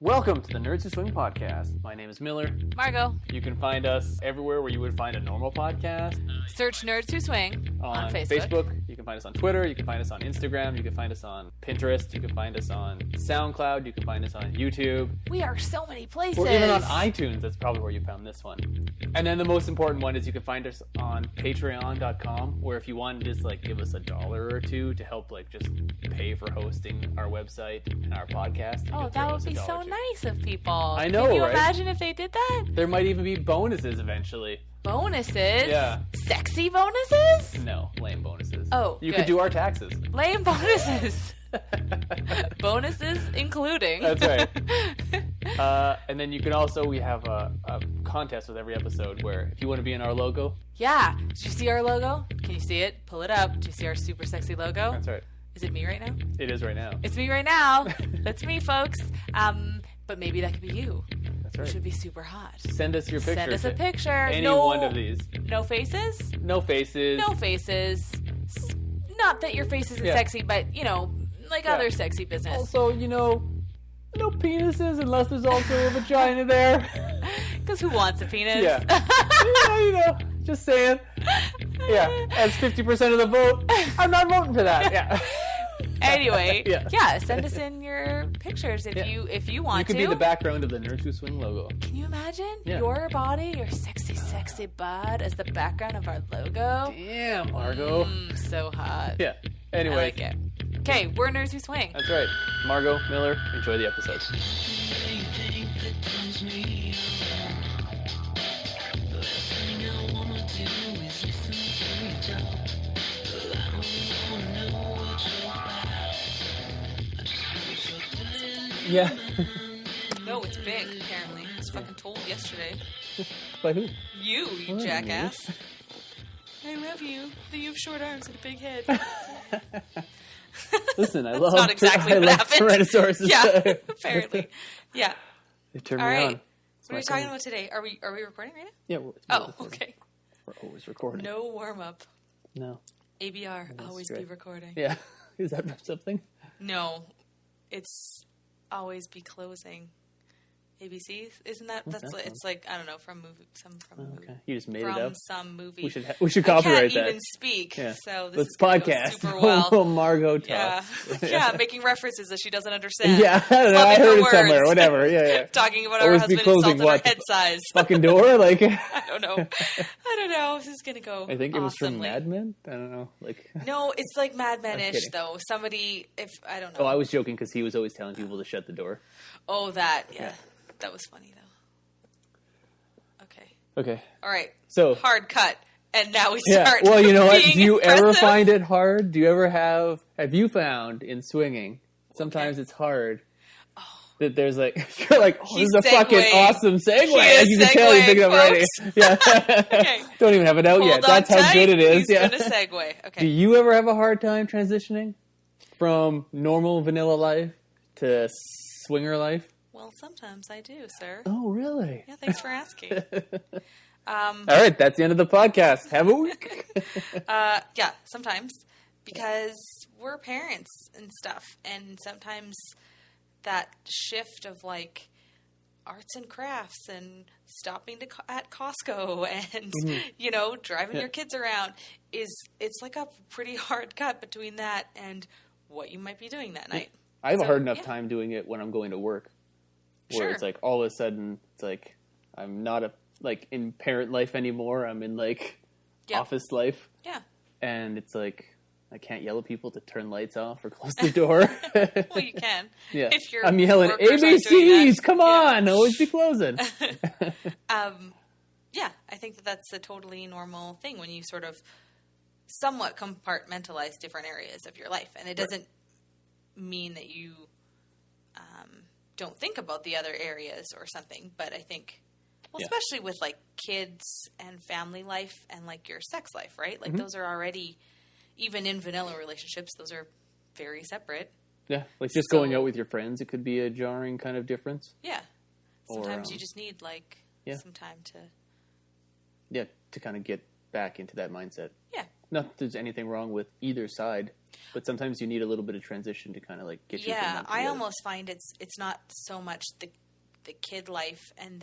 Welcome to the Nerds Who Swing podcast. My name is Miller. Margot. You can find us everywhere where you would find a normal podcast. Search Nerds Who Swing on Facebook. You can find us on Twitter. You can find us on Instagram. You can find us on Pinterest. You can find us on SoundCloud. You can find us on YouTube. We are so many places. Or even on iTunes. That's probably where you found this one. And then the most important one is you can find us on Patreon.com, where if you want to just give us $1 or $2 to help just pay for hosting our website and our podcast. Oh, that would be so nice of people. I know, Can you right? imagine if they did that? There might even be bonuses eventually. Bonuses? Yeah. Sexy bonuses? No, lame bonuses. Oh, you good. could do our taxes. Lame bonuses. Bonuses including. That's right. And then you can also, we have a contest with every episode where if you want to be in our logo. Yeah. Did you see our logo? Can you see it? Pull it up. Do you see our super sexy logo? That's right. Is it me right now? It is right now. It's me right now. That's me, folks. But maybe that could be you. That's right. Which would be super hot. Send us your picture. Send us a picture. Any one of these. No faces? No faces. No faces. Not that your face isn't sexy, but, other sexy business. Also, no penises unless there's also a vagina there. Because who wants a penis? Yeah. Just saying. Yeah, as 50% of the vote, I'm not voting for that. Yeah. Anyway, send us in your pictures if you want to. You could be the background of the Nerds Who Swing logo. Can you imagine your body, your sexy butt as the background of our logo? Damn, Margot. So hot. Yeah. Anyway. I like it. Okay, we're Nerds Who Swing. That's right. Margot, Miller, enjoy the episode. Yeah. No, it's big, apparently. I was fucking told yesterday. By who? You jackass. I love you. That you have short arms and a big head. Listen, I That's love not exactly what happened. Tyrannosaurus. Yeah, apparently. Yeah. They turned All me right. on. What are we talking about today? Are we recording right now? Yeah. Okay. We're always recording. No warm up. No. ABR, That's always great. be recording. Yeah. Is that something? No, it's always be closing. ABC, isn't that? It's like I don't know from movie. Okay, you just made from it up. Some movie. We should copyright I can't that. even speak. Yeah. So this Let's is gonna go podcast. super well. Margot Yeah, talks. yeah, making references that she doesn't understand. Yeah, I don't know. I heard it somewhere. Whatever. Yeah. Talking about Always our be husband closing insulted what? our head size. Fucking door, I don't know. This is gonna go. I think it was from awesomely. Mad Men. I don't know. No, it's like Mad Men-ish kidding. though. Somebody, if I don't know. Oh, I was joking because he was always telling people to shut the door. Oh, that that was funny though. Okay. All right. So hard cut, and now we yeah. start. Well, you know what? being Do you ever impressive. find it hard? Do you ever have you found in swinging? Sometimes it's hard. That there's you're like, oh, this is a fucking awesome segue. As you can tell, you're thinking of already. Yeah. Okay. Don't even have it out Hold yet. on That's how tight. good it is. He's Yeah. gonna segue. Okay. Do you ever have a hard time transitioning from normal vanilla life to swinger life? Well, sometimes I do, sir. Oh, really? Yeah. Thanks for asking. All right, that's the end of the podcast. Have a week. Yeah. Sometimes because we're parents and stuff, and sometimes that shift of arts and crafts and stopping at Costco and driving your kids around it's like a pretty hard cut between that and what you might be doing that night. I have a hard enough time doing it when I'm going to work, where Sure. it's all of a sudden it's I'm not in parent life anymore. I'm in office life. Yeah. And it's I can't yell at people to turn lights off or close the door. Well, you can. Yeah. If your I'm yelling, workers aren't doing ABCs, that. come on, always be closing. Yeah, I think that's a totally normal thing when you sort of somewhat compartmentalize different areas of your life. And it doesn't mean that you don't think about the other areas or something. But I think, especially with kids and family life and your sex life, right? Those are already, even in vanilla relationships, those are very separate. Yeah, just going out with your friends, it could be a jarring kind of difference. Yeah. Sometimes Or, you just need some time to... Yeah, to kind of get back into that mindset. Yeah. Not that there's anything wrong with either side. But sometimes you need a little bit of transition to kind of like get you. Yeah, I almost find it's not so much the kid life and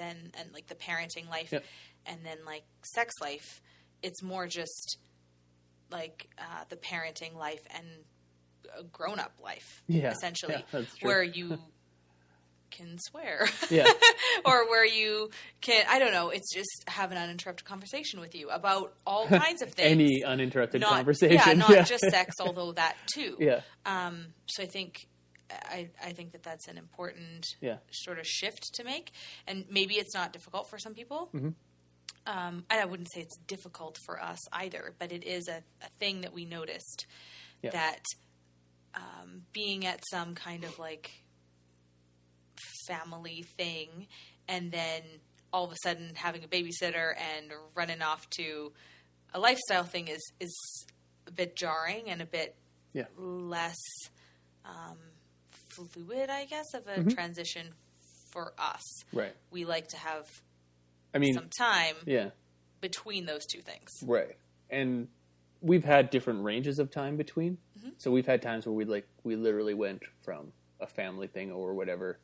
like the parenting life and then like sex life. It's more just like the parenting life and a grown-up life, essentially, where you can swear, or where you can, I don't know, it's just have an uninterrupted conversation with you about all kinds of things. Any uninterrupted conversation. Yeah, not just sex, although that too. Yeah. So I think that's an important sort of shift to make, and maybe it's not difficult for some people. Mm-hmm. And I wouldn't say it's difficult for us either, but it is a thing that we noticed that being at some kind of like family thing and then all of a sudden having a babysitter and running off to a lifestyle thing is a bit jarring and a bit less fluid, I guess, of a transition for us. Right. We like to have some time between those two things. Right. And we've had different ranges of time between. Mm-hmm. So we've had times where we literally went from a family thing or whatever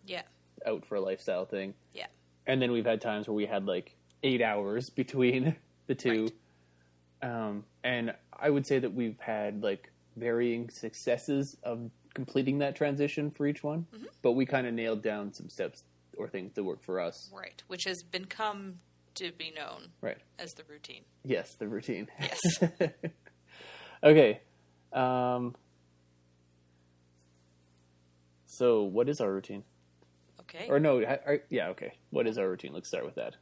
out for a lifestyle thing. Yeah. And then we've had times where we had like 8 hours between the two. Right. And I would say that we've had like varying successes of completing that transition for each one. Mm-hmm. But we kind of nailed down some steps or things that work for us. Right. Which has come to be known as the routine. Yes, the routine. Yes. Okay. So what is our routine? Okay. Or no, okay. What is our routine? Let's start with that.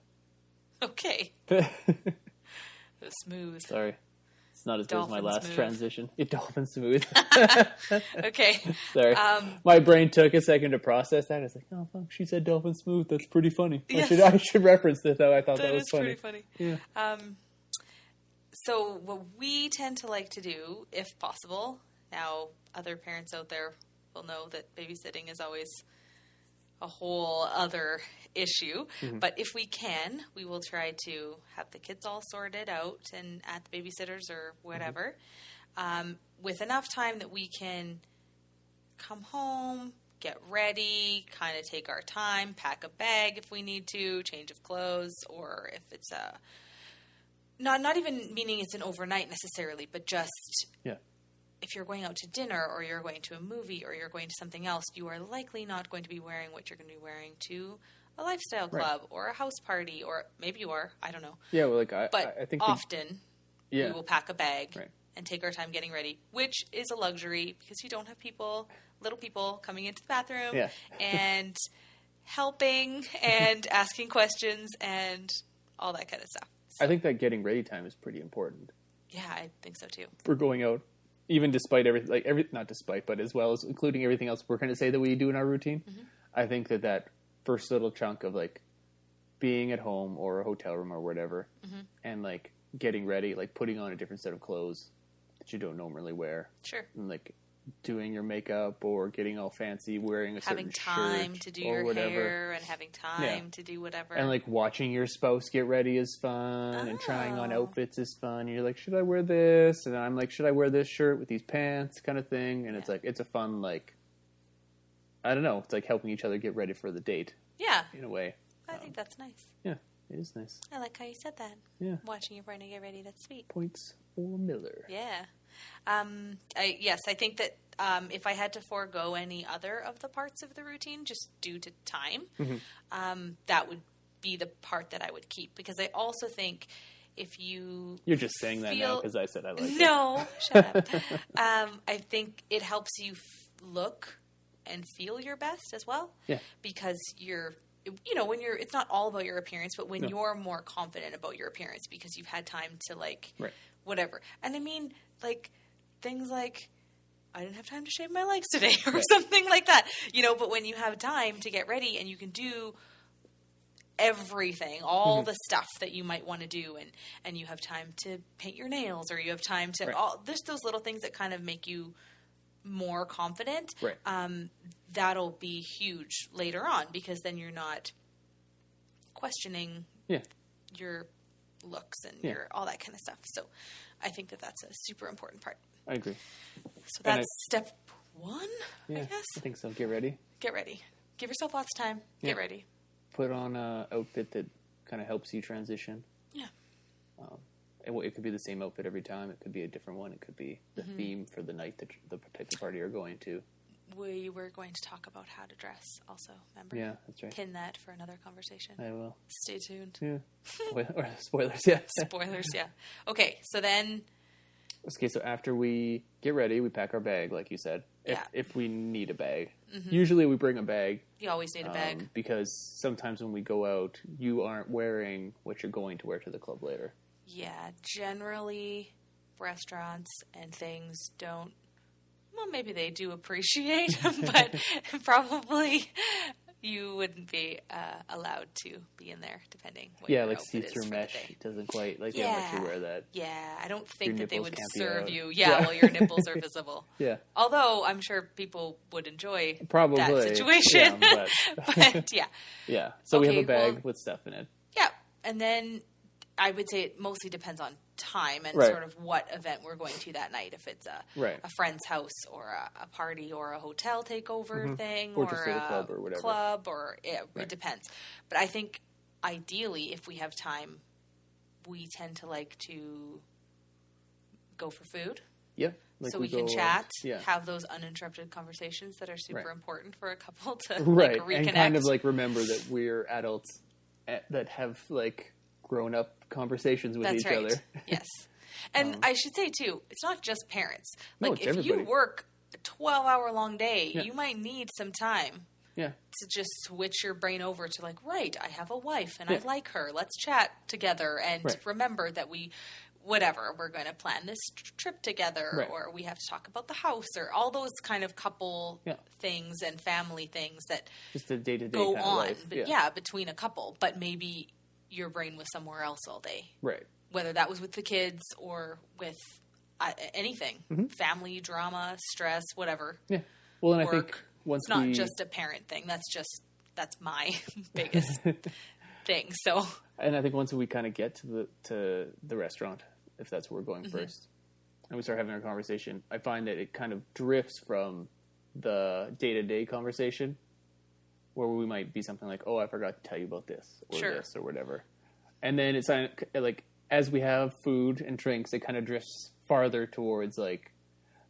Okay. Smooth. Sorry. It's not as good as my last transition. Dolphin smooth. Okay. Sorry. My brain took a second to process that. I was like, oh, fuck, she said dolphin smooth. That's pretty funny. Yes. I should reference this, though. I thought that was funny. That is pretty funny. Yeah. So what we tend to like to do, if possible, now other parents out there will know that babysitting is always a whole other issue. Mm-hmm. But if we can, we will try to have the kids all sorted out and at the babysitters or whatever, with enough time that we can come home, get ready, kind of take our time, pack a bag if we need to, change of clothes, or if it's not even meaning it's an overnight necessarily, but just if you're going out to dinner or you're going to a movie or you're going to something else, you are likely not going to be wearing what you're going to be wearing to a lifestyle club or a house party, or maybe you are. I don't know. Yeah, well, I think often we will pack a bag and take our time getting ready, which is a luxury because you don't have little people coming into the bathroom and helping and asking questions and all that kind of stuff. So, I think that getting ready time is pretty important. Yeah, I think so too. For going out. Even despite everything, not despite, but as well as including everything else we're going to say that we do in our routine, I think that first little chunk of like being at home or a hotel room or whatever, and like getting ready, like putting on a different set of clothes that you don't normally wear, and like doing your makeup or getting all fancy, wearing a certain shirt, having time to do your hair and having time to do whatever, and like watching your spouse get ready is fun, and trying on outfits is fun. And you're like, should I wear this? And I'm like, should I wear this shirt with these pants, kind of thing. And it's like, it's a fun, like, I don't know, it's like helping each other get ready for the date. Yeah, in a way. I think that's nice. Yeah, it is nice. I like how you said that. Yeah, watching your partner get ready, that's sweet. Points for Miller. Yeah. I think that if I had to forego any other of the parts of the routine just due to time, that would be the part that I would keep. Because I also think if you're just saying that now because I said I like it. No, shut up. I think it helps you look and feel your best as well. Yeah. Because when it's not all about your appearance, but when you're more confident about your appearance because you've had time to whatever. And I mean, like, things like, I didn't have time to shave my legs today or something like that, but when you have time to get ready and you can do everything, all the stuff that you might want to do, and you have time to paint your nails, or you have time to, there's those little things that kind of make you more confident. Right. That'll be huge later on because then you're not questioning your looks and your all that kind of stuff. So I think that's a super important part. I agree. So And that's step one, yeah, I guess. I think so. Get ready. Get ready. Give yourself lots of time. Yeah. Get ready. Put on a outfit that kind of helps you transition. Yeah. It could be the same outfit every time. It could be a different one. It could be the theme for the night, that the type of party you're going to. We were going to talk about how to dress also, remember? Yeah, that's right. Pin that for another conversation. I will. Stay tuned. Yeah. Spoilers, yeah. Spoilers, yeah. Okay, so then... Okay, so after we get ready, we pack our bag, like you said. If we need a bag. Usually we bring a bag. You always need a bag. Because sometimes when we go out, you aren't wearing what you're going to wear to the club later. Yeah, generally restaurants and things don't... Well, maybe they do appreciate, but probably you wouldn't be allowed to be in there, depending what your like outfit is see-through for the mesh day. doesn't quite, like, you don't let you wear that. Yeah, I don't think that they nipples would can't be serve out. you. Yeah. While your nipples are visible. Yeah. Although I'm sure people would enjoy Probably. that situation. Yeah, but yeah. Yeah. So we have Okay, a bag well- with stuff in it. Yeah. And then I would say it mostly depends on time and Right. sort of what event we're going to that night. If it's Right. a friend's house or a party or a hotel takeover thing Or or just at a club or whatever. club or Right. it depends. But I think ideally, if we have time, we tend to like to go for food. Yeah. Like So we go can chat, Yeah. have those uninterrupted conversations that are super Right. important for a couple to Right. like reconnect. And kind of like remember that we're adults that have like grown up conversations with That's each right. other. Yes. And I should say, too, it's not just parents. No, Like, it's if you everybody. work a 12-hour long day, Yeah. you might need some time Yeah. to just switch your brain over to, like, right, I have a wife and Yeah. I like her. Let's chat together and Right. remember that we're going to plan this trip together Right. or we have to talk about the house or all those kind of couple Yeah. things and family things that Just a day-to-day go kind of on. life. But yeah, between a couple. But maybe your brain was somewhere else all day. Right. Whether that was with the kids or with anything, family drama, stress, whatever. Yeah. Well, and I Work. think once It's not we... just a parent thing. That's my biggest thing. So, And I think once we kind of get to the restaurant, if that's where we're going first, and we start having our conversation, I find that it kind of drifts from the day-to-day conversation, where we might be something like, "Oh, I forgot to tell you about this or Sure. this or whatever," and then it's like as we have food and drinks, it kind of drifts farther towards like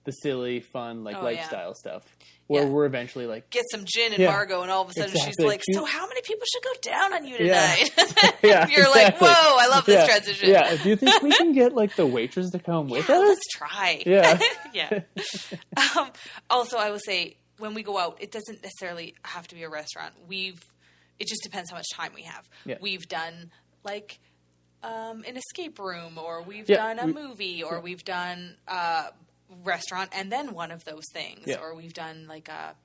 the silly, fun, like Oh, yeah. lifestyle stuff, where Yeah. we're eventually like, get some gin and Yeah. Margot, and all of a sudden she's Exactly. like, "So, how many people should go down on you Yeah. tonight?" Yeah, You're like, exactly. "Whoa, I love this yeah, transition." yeah. Do you think we can get like the waitress to come with Yeah, us? let's try. Yeah. Yeah. Also, I will say when we go out, it doesn't necessarily have to be a restaurant. It just depends how much time we have. Yeah. We've done like an escape room, or we've Yeah, done a movie, or we've done restaurant and then one of those things, Yeah. or we've done like a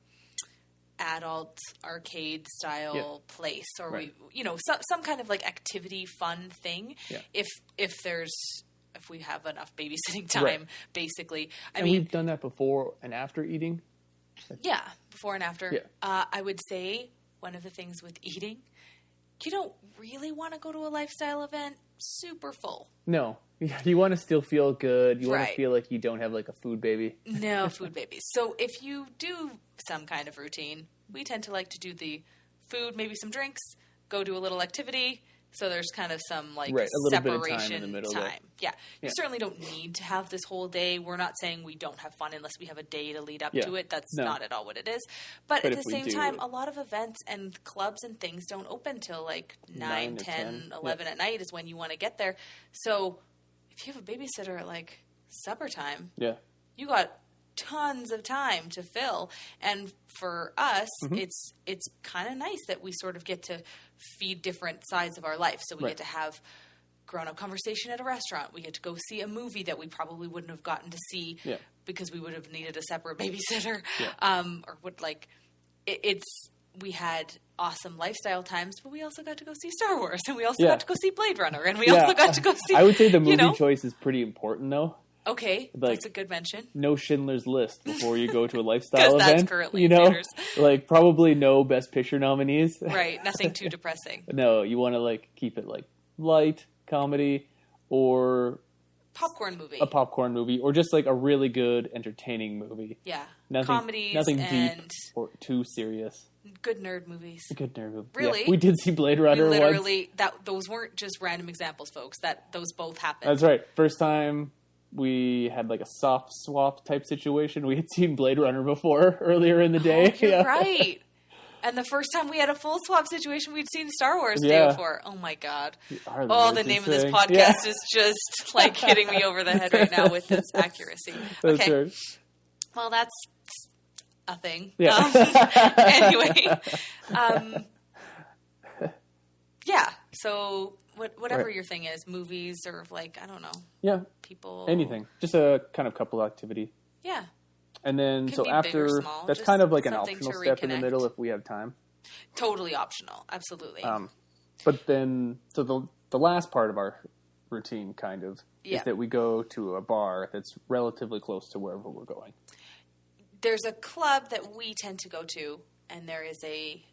adult arcade style Yeah. place, or Right. some kind of like activity fun thing. Yeah. If we have enough babysitting time, Right. basically. I And mean, we've done that before and after eating. yeah, before and after. Yeah. I would say one of the things with eating, you don't really want to go to a lifestyle event super full. No, you want to still feel good. You want Right. to feel like you don't have like a food baby. No food babies. So if you do some kind of routine, we tend to like to do the food, maybe some drinks, go do a little activity. So there's kind of some like Right, a little bit of separation time in the middle there. Yeah. You Yeah. certainly don't need to have this whole day. We're not saying we don't have fun unless we have a day to lead up Yeah. to it. That's No. not at all what it is. But at if the we same do- time, a lot of events and clubs and things don't open till like 9, 9 to 10, 10. 11 at night is when you want to get there. So if you have a babysitter at like supper time, Yeah, you got tons of time to fill, and for us Mm-hmm. it's kind of nice that we sort of get to feed different sides of our life. So we Right. get to have grown-up conversation at a restaurant, we get to go see a movie that we probably wouldn't have gotten to see Yeah. because we would have needed a separate babysitter. Yeah. Or would like it's we had awesome lifestyle times, but we also got to go see Star Wars, and we also Yeah. got to go see Blade Runner, and we yeah. also got to go see I would say the movie you know? choice is pretty important, though. Okay, Like- that's a good mention. No Schindler's List before you go to a lifestyle 'Cause that's event. currently You in know, theaters. like probably no Best Picture nominees. Right, nothing too depressing. No, you want to like keep it like light comedy or popcorn movie. A popcorn movie, or just like a really good, entertaining movie. Yeah. Nothing deep or too serious. Good nerd movies. A good nerd movie. Really? Yeah. We did see Blade Runner literally, once. those weren't just random examples, folks. Those both happened. That's right. First time we had like a soft swap type situation. We had seen Blade Runner before earlier in the day. Oh, you're right. And the first time we had a full swap situation, we'd seen Star Wars the day before. Oh my god! The name of this podcast is just like hitting me over the head right now with its accuracy. That's okay, right. Well, that's a thing. Yeah. Anyway, yeah. So whatever your thing is, movies or like I don't know. Yeah. People. Anything. Just a kind of couple activity. Yeah. And then, Can so be after, big or small, that's just kind of like an something optional to step in the reconnect. middle if we have time. Totally optional. Absolutely. But then, so the last part of our routine kind of Yeah. is that we go to a bar that's relatively close to wherever we're going. There's a club that we tend to go to, and there is a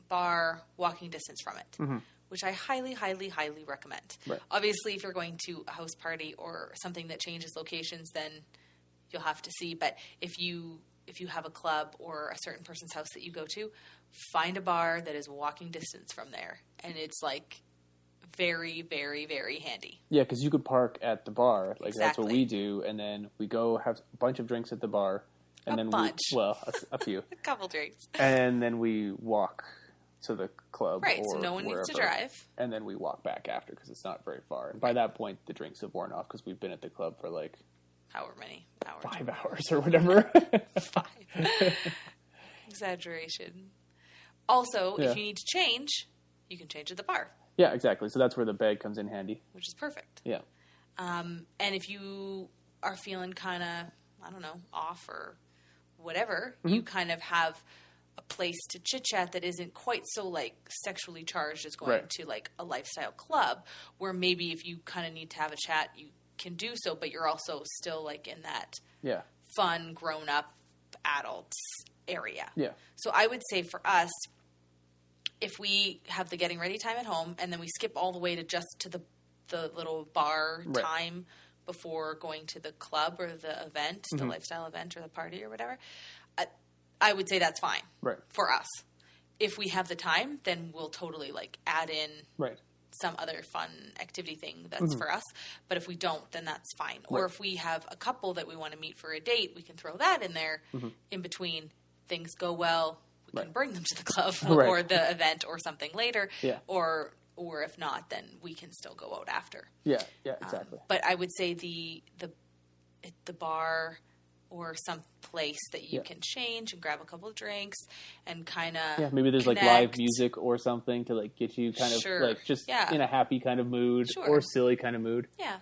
bar walking distance from it, which I highly, highly, highly recommend. Right. Obviously, if you're going to a house party or something that changes locations, then you'll have to see. But if you have a club or a certain person's house that you go to, find a bar that is walking distance from there, and it's like very, very, very handy. Yeah, because you could park at the bar, like that's what Exactly. we do, and then we go have a bunch of drinks at the bar, and then a few, A couple drinks. and then we walk to the club, Right, or so no one needs to wherever, drive. and then we walk back after because it's not very far. And by that point, the drinks have worn off because we've been at the club for like However many hours. 5 hours or whatever. 5. Exaggeration. Also, Yeah. if you need to change, you can change at the bar, Yeah, exactly. So that's where the bag comes in handy. which is perfect. Yeah. And if you are feeling kind of, I don't know, off or whatever, you kind of have a place to chit-chat that isn't quite so, like, sexually charged as going Right. to, like, a lifestyle club, where maybe if you kind of need to have a chat, you can do so, but you're also still, like, in that Yeah. fun, grown-up adults area. Yeah. So I would say for us, if we have the getting ready time at home and then we skip all the way to just to the little bar Right. time before going to the club or the event, the lifestyle event or the party or whatever, I would say that's fine Right. for us. If we have the time, then we'll totally like add in Right. some other fun activity thing that's for us. But if we don't, then that's fine. Or Right. if we have a couple that we want to meet for a date, we can throw that in there in between. Things go well, we can Right. bring them to the club Right. or the event or something later. Yeah. Or if not, then we can still go out after. Yeah. Yeah. Exactly. But I would say the bar or some place that you Yeah. can change and grab a couple of drinks and kind of Yeah, maybe there's like live music or something to like get you kind of Sure. like just Yeah. in a happy kind of mood Sure. or silly kind of mood. Yeah.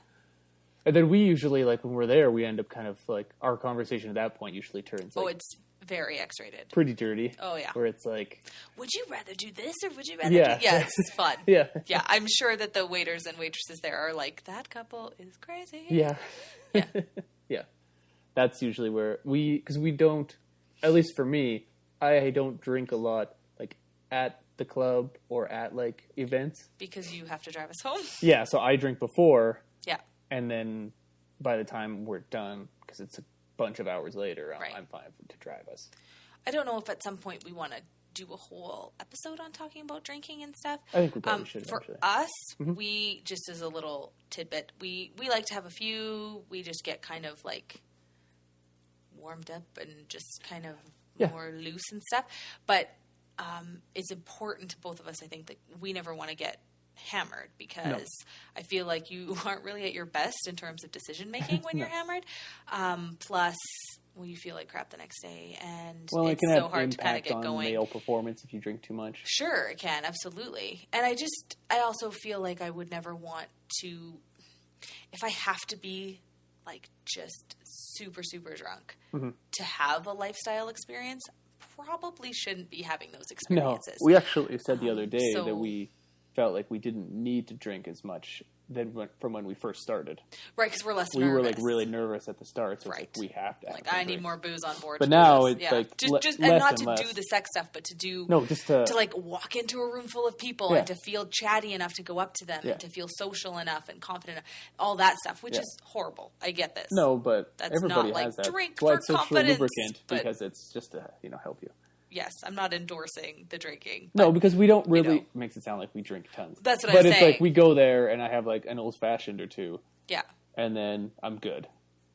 And then we usually like when we're there, we end up kind of like our conversation at that point usually turns like It's very X-rated. pretty dirty. Oh, yeah. Where it's like, Would you rather do this or would you rather Yeah. do... Yeah, it's fun. yeah, Yeah, I'm sure that the waiters and waitresses there are like, that couple is crazy. yeah, Yeah. yeah. That's usually where because we don't, at least for me, I don't drink a lot like at the club or at like events. Because you have to drive us home. Yeah, so I drink before. Yeah. And then by the time we're done, because it's a bunch of hours later, Right. I'm fine to drive us. I don't know if at some point we want to do a whole episode on talking about drinking and stuff. I think we probably should For eventually. us, we, just as a little tidbit, we like to have a few. We just get kind of like warmed up and just kind of Yeah. more loose and stuff. But it's important to both of us, I think, that we never want to get hammered because I feel like you aren't really at your best in terms of decision making when you're hammered. Plus, when you feel like crap the next day, and Well, it it's can so have hard to kind of impact get on going. male performance if you drink too much. Sure, it can, absolutely. And I also feel like I would never want to, if I have to be like just super, super drunk to have a lifestyle experience, probably shouldn't be having those No, experiences. we actually said the other day so- that we felt like we didn't need to drink as much than from when we first started. Right, because we're less We nervous. were like really nervous at the start, so Right. it's like we have to have Like, I need more booze on board. But to do now this. it's like just less and not and to less. do the sex stuff, but to do No, just to like walk into a room full of people Yeah. and to feel chatty enough to go up to them Yeah. and to feel social enough and confident enough, all that stuff, which Yeah. is horrible. I get this. No, but That's everybody not like has that. drink That's why for it's social confidence, lubricant, but- because it's just to help you. Yes, I'm not endorsing the drinking. No, because we don't really don't. makes it sound like we drink tons. That's what but I'm it's saying. like we go there and I have like an old fashioned or two, Yeah, and then I'm good.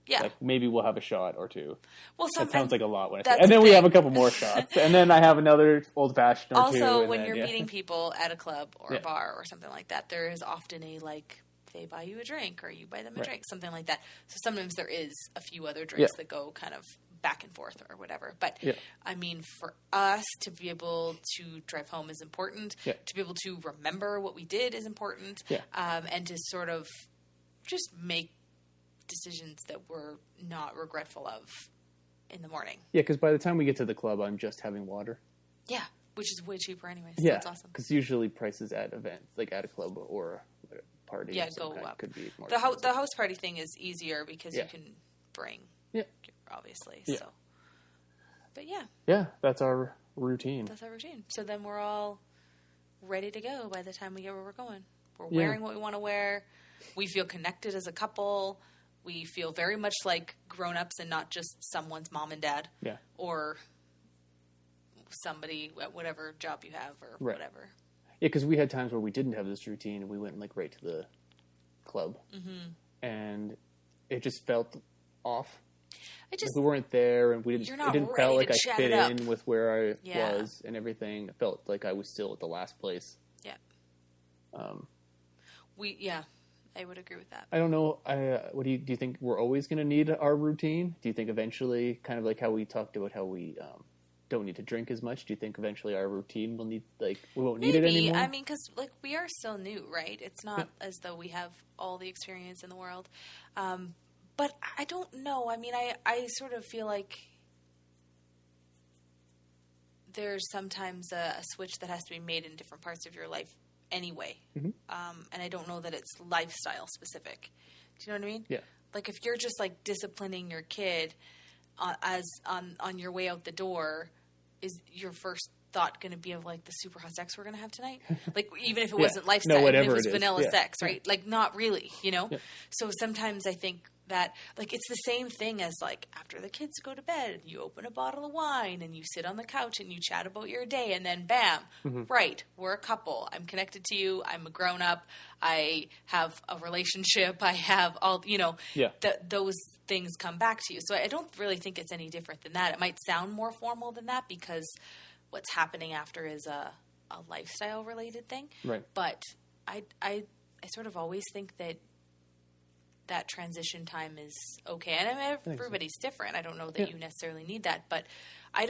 yeah. Like maybe we'll have a shot or two. Well, That sounds like a lot when I say. that's And then the we have a thing. couple more shots, and then I have another old fashioned or two. Also, and when then, you're yeah. meeting people at a club or Yeah. a bar or something like that, there is often a like they buy you a drink or you buy them a Right. drink, something like that. So sometimes there is a few other drinks Yeah. that go kind of back and forth or whatever. But Yeah. I mean, for us to be able to drive home is important. Yeah. To be able to remember what we did is important. Yeah. And to sort of just make decisions that we're not regretful of in the morning. Yeah, because by the time we get to the club, I'm just having water. Yeah, which is way cheaper anyways. Yeah, That's awesome. because usually prices at events, like at a club or a party, Yeah, of some go kind up. could be more The expensive. house party thing is easier because Yeah. you can bring, Yeah. obviously. Yeah. So, but yeah, Yeah, that's our routine. that's our routine. So then we're all ready to go by the time we get where we're going. We're Yeah. wearing what we want to wear. We feel connected as a couple. We feel very much like grown-ups and not just someone's mom and dad Yeah, or somebody at whatever job you have or Right. whatever. yeah, because we had times where we didn't have this routine, and we went like right to the club, and it just felt off. I just Like we weren't there, and we didn't. You're It not didn't ready feel like to I chat fit it up. in with where I Yeah. was and everything. It felt like I was still at the last place. yeah. Um, I would agree with that. I don't know. What do you think? We're always going to need our routine? Do you think eventually, kind of like how we talked about how we don't need to drink as much? Do you think eventually our routine will need we won't need it Maybe. anymore? I mean, because like we are still new, right? It's not as though we have all the experience in the world. But I don't know. I mean, I sort of feel like there's sometimes a switch that has to be made in different parts of your life anyway. Mhm. And I don't know that it's lifestyle specific. Do you know what I mean? Yeah. Like if you're just like disciplining your kid as on your way out the door, is your first thought going to be of like the super hot sex we're going to have tonight? Like even if it Yeah. wasn't lifestyle, No, even if whatever it was it is. vanilla Yeah. sex, right? Like not really, you know? Yeah. So sometimes I think that like it's the same thing as like after the kids go to bed, you open a bottle of wine and you sit on the couch and you chat about your day and then bam, right, we're a couple. I'm connected to you. I'm a grown up. I have a relationship. I have all, Yeah. those things come back to you. So I don't really think it's any different than that. It might sound more formal than that because what's happening after is a lifestyle related thing. Right. But I sort of always think that transition time is okay. And I mean, so. everybody's different. I don't know that Yeah. you necessarily need that, but I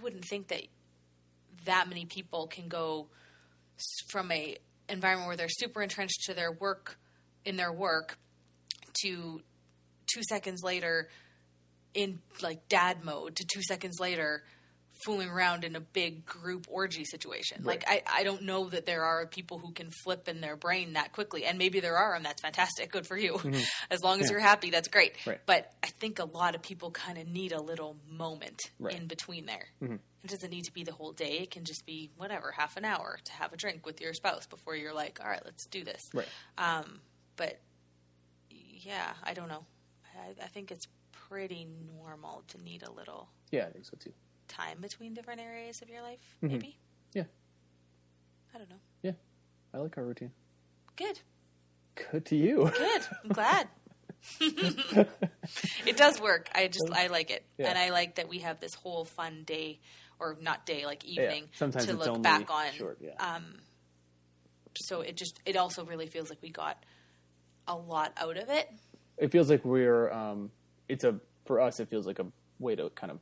wouldn't think that many people can go from a environment where they're super entrenched to their work to 2 seconds later in like dad mode to 2 seconds later fooling around in a big group orgy situation. Right. Like, I don't know that there are people who can flip in their brain that quickly. And maybe there are, and that's fantastic. Good for you. As long as Yeah. you're happy, that's great. Right. But I think a lot of people kind of need a little moment Right. in between there. Mhm. It doesn't need to be the whole day. It can just be, whatever, half an hour to have a drink with your spouse before you're like, all right, let's do this. Right. But, yeah, I don't know. I think it's pretty normal to need a little Yeah, I think so too. time between different areas of your life, Mhm. maybe. Yeah. I don't know. Yeah. I like our routine. Good. Good to you. Good. I'm glad. It does work. I like it. Yeah. And I like that we have this whole fun day, or not day, like evening, Sometimes to it's look only back on. short, yeah. So it also really feels like we got a lot out of it. It feels like we're for us it feels like a way to kind of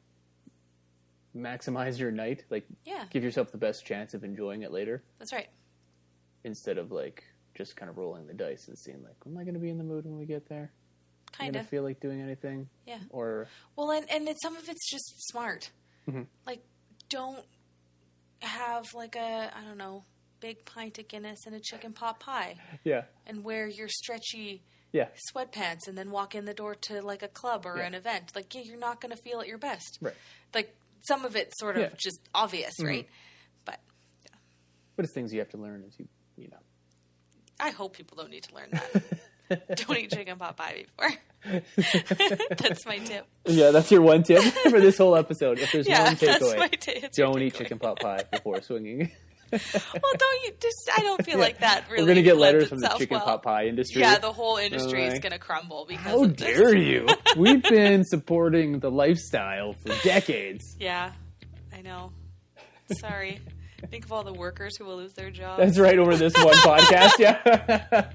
maximize your night, like Yeah. give yourself the best chance of enjoying it later That's right. instead of like just kind of rolling the dice and seeing like, am I going to be in the mood when we get there? Am I Kind going of. to feel like doing anything? Yeah. Or Well, and some of it's just smart. Mhm. Like, don't have like I don't know, big pint of Guinness and a chicken pot pie Yeah. and wear your stretchy Yeah. sweatpants and then walk in the door to like a club or an event. Like, yeah, you're not going to feel at your best. Right. Like, some of it's sort of Yeah. just obvious, right? But But it's things you have to learn as you know. I hope people don't need to learn that. Don't eat chicken pot pie before. That's my tip. Yeah, that's your one tip for this whole episode. If there's Yeah, one that's takeaway, my it's your don't eat takeaway. chicken pot pie before swinging. Well, don't you just? I don't feel like that really. We're gonna get lends letters from the itself chicken well. pot pie industry. Yeah, the whole industry is Like, going to crumble because. How of this. dare you? We've been supporting the lifestyle for decades. Yeah, I know. Sorry. Think of all the workers who will lose their jobs. That's right, over this one podcast. Yeah,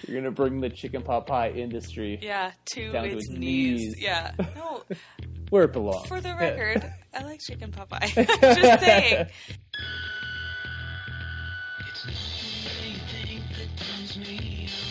you're gonna bring the chicken pot pie industry Yeah, to down to its its knees. knees. Yeah. No, where it belongs. for the record, I like chicken pot pie. Just saying. It's anything that turns me on.